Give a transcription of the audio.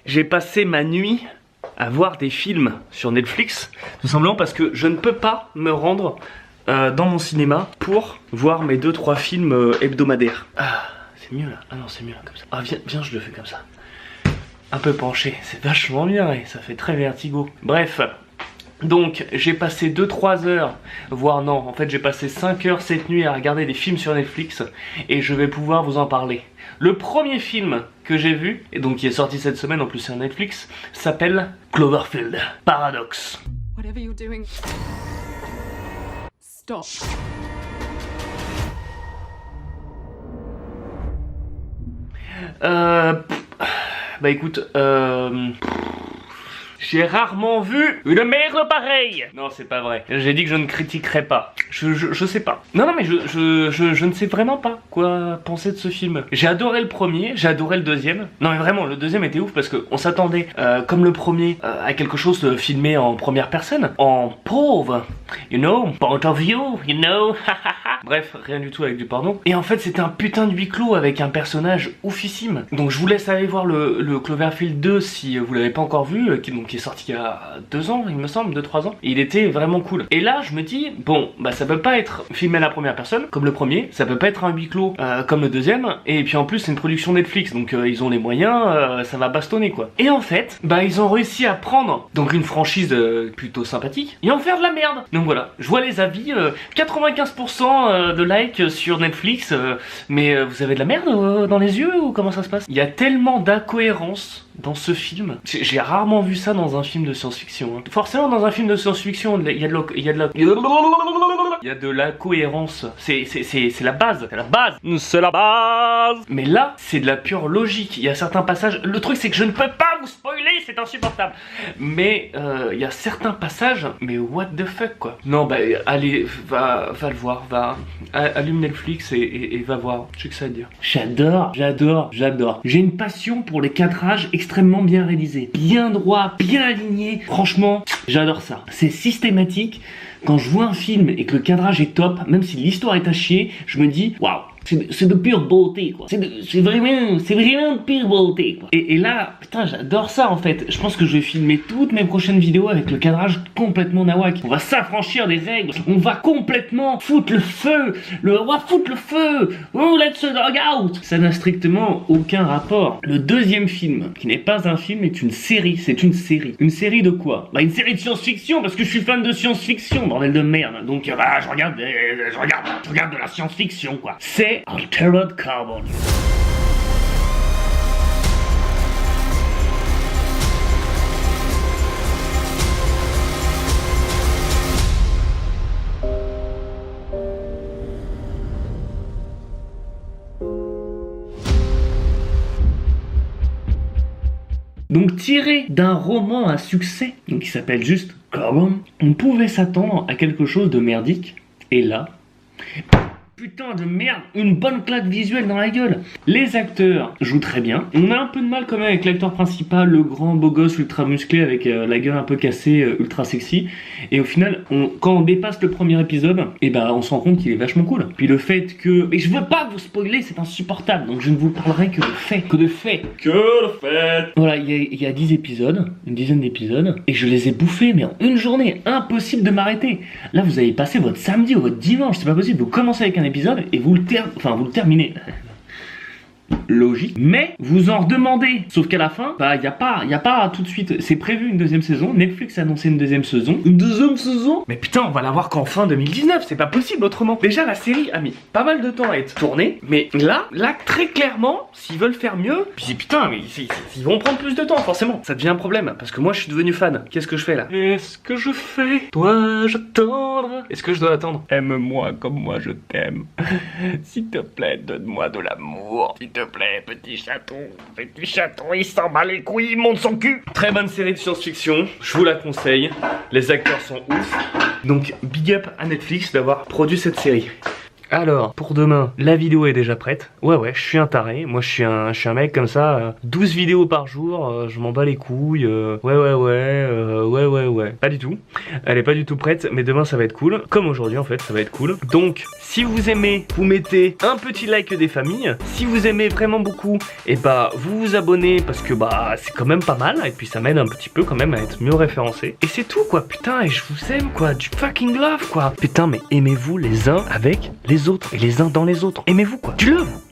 J'ai passé ma nuit à voir des films sur Netflix, tout simplement parce que je ne peux pas me rendre dans mon cinéma pour voir mes 2-3 films hebdomadaires. Ah, c'est mieux là. Ah non, c'est mieux là, comme ça. Ah, viens, je le fais comme ça. Un peu penché, c'est vachement bien et ça fait très vertigo. Bref, donc j'ai passé 2-3 heures, voire non, en fait j'ai passé 5 heures cette nuit à regarder des films sur Netflix et je vais pouvoir vous en parler. Le premier film que j'ai vu, et donc qui est sorti cette semaine, en plus sur Netflix, s'appelle Cloverfield Paradox. Whatever you're doing, stop. Bah écoute, j'ai rarement vu une merde pareille. Non, c'est pas vrai. J'ai dit que je ne critiquerais pas. Je sais pas. Non, mais je ne sais vraiment pas quoi penser de ce film. J'ai adoré le premier, j'ai adoré le deuxième. Non, mais vraiment, le deuxième était ouf parce qu'on s'attendait, comme le premier, à quelque chose de filmé en première personne. En pauvre, you know, point of view, you know, bref, rien du tout avec du porno. Et en fait, c'était un putain de huis clos avec un personnage oufissime. Donc je vous laisse aller voir le Cloverfield 2 si vous l'avez pas encore vu, qui est sorti il y a 2 ans, il me semble, 2-3 ans. Et il était vraiment cool. Et là, je me dis, bon, bah ça peut pas être filmé à la première personne, comme le premier, ça peut pas être un huis clos, comme le deuxième, et puis en plus, c'est une production Netflix, donc ils ont les moyens, ça va bastonner, quoi. Et en fait, bah ils ont réussi à prendre, donc une franchise plutôt sympathique, et en faire de la merde. Donc voilà, je vois les avis, 95% de likes sur Netflix, mais vous avez de la merde dans les yeux, ou comment ça se passe? Il y a tellement d'incohérences dans ce film. J'ai rarement vu ça dans un film de science-fiction. Hein. Forcément, dans un film de science-fiction, il y a de la cohérence. C'est la base. C'est la base. C'est la base. Mais là, c'est de la pure logique. Il y a certains passages. Le truc, c'est que je ne peux pas vous spoiler. C'est insupportable. Mais il y a certains passages. Mais what the fuck, quoi. Non, bah, allez, va le voir. Allume Netflix et va voir. Je sais que ça à dire. J'adore. J'ai une passion pour les cadrages extrêmement bien réalisés. Bien droit, bien aligné. Franchement, j'adore ça. C'est systématique. Quand je vois un film et que le cadrage est top, même si l'histoire est à chier, je me dis, waouh, c'est de pure beauté, quoi. C'est vraiment de pure beauté, quoi. Et là, putain, j'adore ça, en fait. Je pense que je vais filmer toutes mes prochaines vidéos avec le cadrage complètement nawak. On va s'affranchir des règles. On va complètement foutre le feu. On va foutre le feu. Oh, let's dog out. Ça n'a strictement aucun rapport. Le deuxième film, qui n'est pas un film, est une série. C'est une série. Une série de quoi? Bah, une série de science-fiction, parce que je suis fan de science-fiction, bordel de merde. Donc, bah, je regarde de la science-fiction, quoi. C'est Altered Carbon. Donc tiré d'un roman à succès, donc qui s'appelle juste Carbon, on pouvait s'attendre à quelque chose de merdique, et là... Putain de merde, une bonne claque visuelle dans la gueule. Les acteurs jouent très bien. On a un peu de mal quand même avec l'acteur principal, le grand beau gosse ultra musclé avec la gueule un peu cassée, ultra sexy. Et au final, quand on dépasse le premier épisode, et ben on se rend compte qu'il est vachement cool. Puis le fait que... Mais je veux pas vous spoiler, c'est insupportable. Donc je ne vous parlerai que de fait. Voilà, il y a 10 épisodes, une dizaine d'épisodes. Et je les ai bouffés, mais en une journée. Impossible de m'arrêter. Là, vous avez passé votre samedi ou votre dimanche, c'est pas possible. Vous commencez avec un épisode et vous le terminez. Logique, mais vous en redemandez. Sauf qu'à la fin, bah y a pas tout de suite. C'est prévu une deuxième saison. Netflix a annoncé une deuxième saison. Une deuxième saison? Mais putain, on va la voir qu'en fin 2019. C'est pas possible autrement. Déjà, la série a mis pas mal de temps à être tournée, mais là, très clairement, s'ils veulent faire mieux, puis putain, mais ils vont prendre plus de temps, forcément. Ça devient un problème parce que moi, je suis devenu fan. Qu'est-ce que je fais là? Qu'est-ce que je fais? Dois-je attendre? Est-ce que je dois attendre? Aime-moi comme moi je t'aime. S'il te plaît, donne-moi de l'amour. S'il te plaît, petit chaton, il s'en bat les couilles, il monte son cul. Très bonne série de science-fiction, je vous la conseille. Les acteurs sont ouf. Donc, big up à Netflix d'avoir produit cette série. Alors, pour demain, la vidéo est déjà prête. Ouais, je suis un taré. Moi, je suis un mec comme ça. 12 vidéos par jour, je m'en bats les couilles. Ouais. Pas du tout. Elle est pas du tout prête, mais demain, ça va être cool. Comme aujourd'hui, en fait, ça va être cool. Donc, si vous aimez, vous mettez un petit like des familles. Si vous aimez vraiment beaucoup, et bah, vous vous abonnez parce que bah, c'est quand même pas mal. Et puis, ça m'aide un petit peu quand même à être mieux référencé. Et c'est tout, quoi. Putain, et je vous aime, quoi. Du fucking love, quoi. Putain, mais aimez-vous les uns avec les autres et les uns dans les autres. Aimez-vous, quoi. Du love.